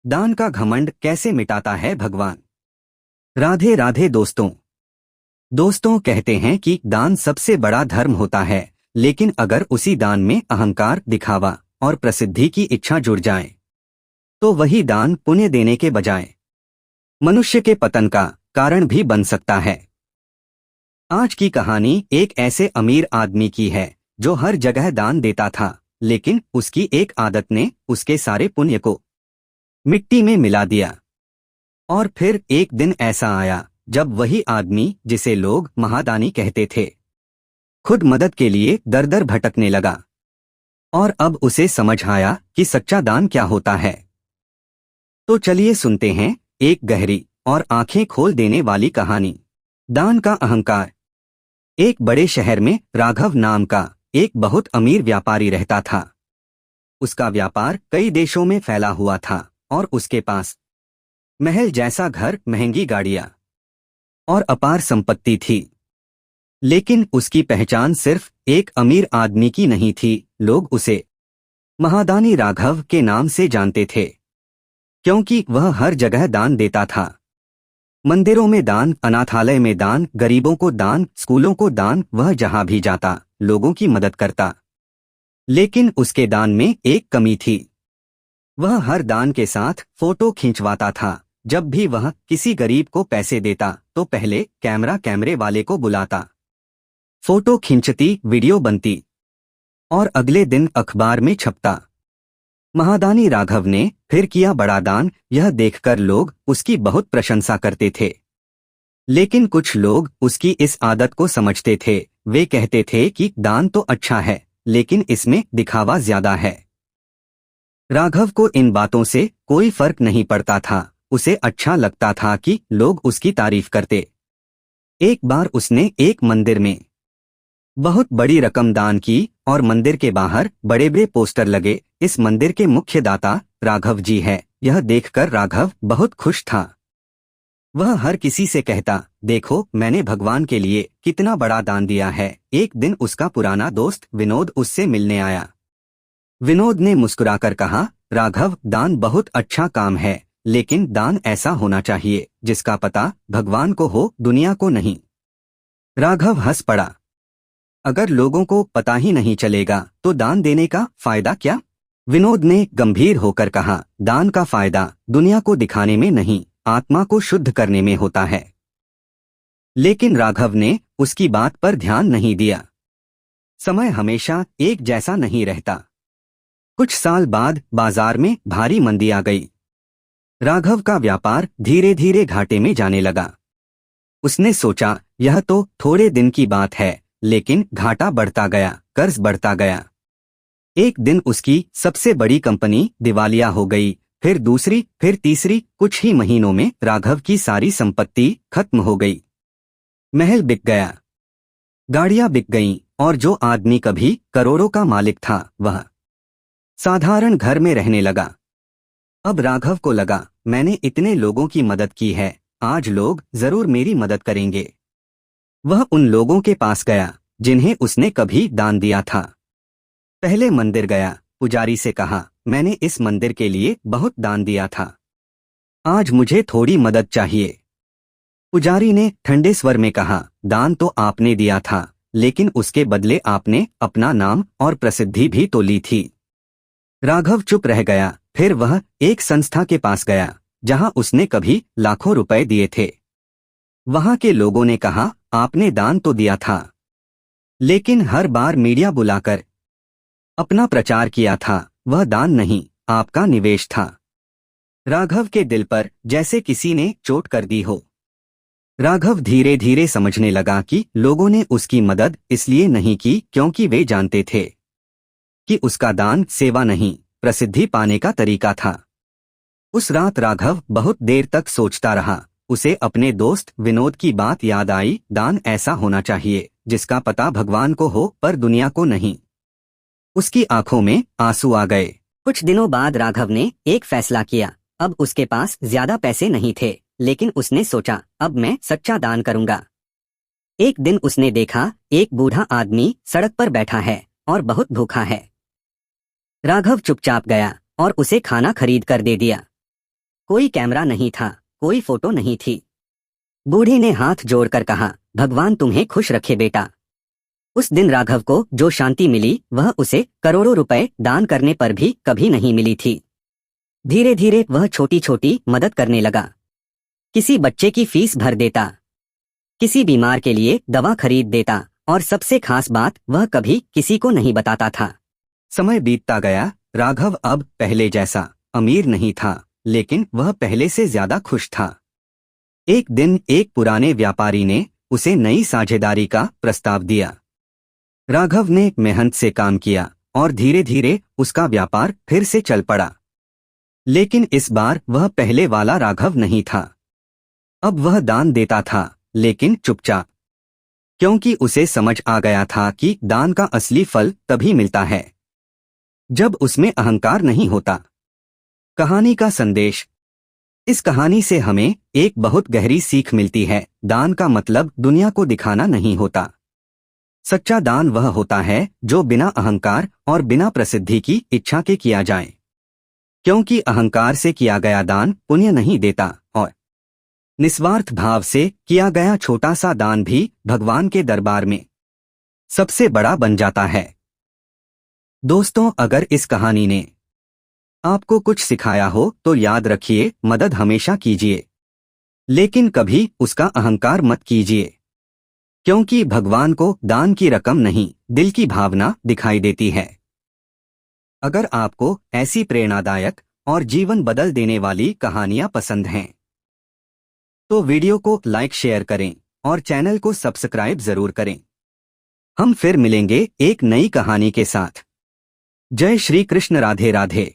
दान का घमंड कैसे मिटाता है भगवान। राधे राधे दोस्तों। दोस्तों कहते हैं कि दान सबसे बड़ा धर्म होता है, लेकिन अगर उसी दान में अहंकार, दिखावा और प्रसिद्धि की इच्छा जुड़ जाए तो वही दान पुण्य देने के बजाय मनुष्य के पतन का कारण भी बन सकता है। आज की कहानी एक ऐसे अमीर आदमी की है जो हर जगह दान देता था, लेकिन उसकी एक आदत ने उसके सारे पुण्य को मिट्टी में मिला दिया। और फिर एक दिन ऐसा आया जब वही आदमी, जिसे लोग महादानी कहते थे, खुद मदद के लिए दर दर भटकने लगा। और अब उसे समझ आया कि सच्चा दान क्या होता है। तो चलिए सुनते हैं एक गहरी और आंखें खोल देने वाली कहानी, दान का अहंकार। एक बड़े शहर में राघव नाम का एक बहुत अमीर व्यापारी रहता था। उसका व्यापार कई देशों में फैला हुआ था और उसके पास महल जैसा घर, महंगी गाड़ियां और अपार संपत्ति थी। लेकिन उसकी पहचान सिर्फ एक अमीर आदमी की नहीं थी। लोग उसे महादानी राघव के नाम से जानते थे, क्योंकि वह हर जगह दान देता था। मंदिरों में दान, अनाथालय में दान, गरीबों को दान, स्कूलों को दान। वह जहां भी जाता लोगों की मदद करता। लेकिन उसके दान में एक कमी थी। वह हर दान के साथ फोटो खिंचवाता था। जब भी वह किसी गरीब को पैसे देता तो पहले कैमरे वाले को बुलाता, फोटो खिंचती, वीडियो बनती और अगले दिन अखबार में छपता। महादानी राघव ने फिर किया बड़ा दान। यह देखकर लोग उसकी बहुत प्रशंसा करते थे। लेकिन कुछ लोग उसकी इस आदत को समझते थे। वे कहते थे कि दान तो अच्छा है, लेकिन इसमें दिखावा ज्यादा है। राघव को इन बातों से कोई फर्क नहीं पड़ता था। उसे अच्छा लगता था कि लोग उसकी तारीफ करते। एक बार उसने एक मंदिर में बहुत बड़ी रकम दान की और मंदिर के बाहर बड़े बड़े पोस्टर लगे, इस मंदिर के मुख्य दाता राघव जी है। यह देखकर राघव बहुत खुश था। वह हर किसी से कहता, देखो मैंने भगवान के लिए कितना बड़ा दान दिया है। एक दिन उसका पुराना दोस्त विनोद उससे मिलने आया। विनोद ने मुस्कुराकर कहा, राघव, दान बहुत अच्छा काम है, लेकिन दान ऐसा होना चाहिए जिसका पता भगवान को हो, दुनिया को नहीं। राघव हंस पड़ा। अगर लोगों को पता ही नहीं चलेगा तो दान देने का फायदा क्या? विनोद ने गंभीर होकर कहा, दान का फायदा दुनिया को दिखाने में नहीं, आत्मा को शुद्ध करने में होता है। लेकिन राघव ने उसकी बात पर ध्यान नहीं दिया। समय हमेशा एक जैसा नहीं रहता। कुछ साल बाद बाजार में भारी मंदी आ गई। राघव का व्यापार धीरे धीरे घाटे में जाने लगा। उसने सोचा, यह तो थोड़े दिन की बात है, लेकिन घाटा बढ़ता गया, कर्ज बढ़ता गया। एक दिन उसकी सबसे बड़ी कंपनी दिवालिया हो गई, फिर दूसरी, फिर तीसरी। कुछ ही महीनों में राघव की सारी संपत्ति खत्म हो गई। महल बिक गया, गाड़ियां बिक गईं, और जो आदमी कभी करोड़ों का मालिक था वह साधारण घर में रहने लगा। अब राघव को लगा, मैंने इतने लोगों की मदद की है, आज लोग जरूर मेरी मदद करेंगे। वह उन लोगों के पास गया जिन्हें उसने कभी दान दिया था। पहले मंदिर गया, पुजारी से कहा, मैंने इस मंदिर के लिए बहुत दान दिया था, आज मुझे थोड़ी मदद चाहिए। पुजारी ने ठंडे स्वर में कहा, दान तो आपने दिया था, लेकिन उसके बदले आपने अपना नाम और प्रसिद्धि भी तो ली थी। राघव चुप रह गया। फिर वह एक संस्था के पास गया जहां उसने कभी लाखों रुपए दिए थे। वहां के लोगों ने कहा, आपने दान तो दिया था, लेकिन हर बार मीडिया बुलाकर अपना प्रचार किया था। वह दान नहीं, आपका निवेश था। राघव के दिल पर जैसे किसी ने चोट कर दी हो। राघव धीरे धीरे समझने लगा कि लोगों ने उसकी मदद इसलिए नहीं की क्योंकि वे जानते थे कि उसका दान सेवा नहीं, प्रसिद्धि पाने का तरीका था। उस रात राघव बहुत देर तक सोचता रहा। उसे अपने दोस्त विनोद की बात याद आई, दान ऐसा होना चाहिए जिसका पता भगवान को हो पर दुनिया को नहीं। उसकी आंखों में आंसू आ गए। कुछ दिनों बाद राघव ने एक फैसला किया। अब उसके पास ज्यादा पैसे नहीं थे, लेकिन उसने सोचा, अब मैं सच्चा दान करूंगा। एक दिन उसने देखा, एक बूढ़ा आदमी सड़क पर बैठा है और बहुत भूखा है। राघव चुपचाप गया और उसे खाना खरीद कर दे दिया। कोई कैमरा नहीं था, कोई फोटो नहीं थी। बूढ़ी ने हाथ जोड़कर कहा, भगवान तुम्हें खुश रखे बेटा। उस दिन राघव को जो शांति मिली वह उसे करोड़ों रुपए दान करने पर भी कभी नहीं मिली थी। धीरे धीरे वह छोटी छोटी मदद करने लगा। किसी बच्चे की फीस भर देता, किसी बीमार के लिए दवा खरीद देता, और सबसे खास बात वह कभी किसी को नहीं बताता था। समय बीतता गया। राघव अब पहले जैसा अमीर नहीं था, लेकिन वह पहले से ज्यादा खुश था। एक दिन एक पुराने व्यापारी ने उसे नई साझेदारी का प्रस्ताव दिया। राघव ने मेहनत से काम किया और धीरे धीरे उसका व्यापार फिर से चल पड़ा। लेकिन इस बार वह पहले वाला राघव नहीं था। अब वह दान देता था, लेकिन चुपचाप, क्योंकि उसे समझ आ गया था कि दान का असली फल तभी मिलता है जब उसमें अहंकार नहीं होता। कहानी का संदेश। इस कहानी से हमें एक बहुत गहरी सीख मिलती है। दान का मतलब दुनिया को दिखाना नहीं होता। सच्चा दान वह होता है जो बिना अहंकार और बिना प्रसिद्धि की इच्छा के किया जाए, क्योंकि अहंकार से किया गया दान पुण्य नहीं देता और निस्वार्थ भाव से किया गया छोटा सा दान भी भगवान के दरबार में सबसे बड़ा बन जाता है। दोस्तों, अगर इस कहानी ने आपको कुछ सिखाया हो तो याद रखिए, मदद हमेशा कीजिए, लेकिन कभी उसका अहंकार मत कीजिए, क्योंकि भगवान को दान की रकम नहीं, दिल की भावना दिखाई देती है। अगर आपको ऐसी प्रेरणादायक और जीवन बदल देने वाली कहानियां पसंद हैं, तो वीडियो को लाइक शेयर करें और चैनल को सब्सक्राइब जरूर करें। हम फिर मिलेंगे एक नई कहानी के साथ। जय श्री कृष्ण। राधे राधे।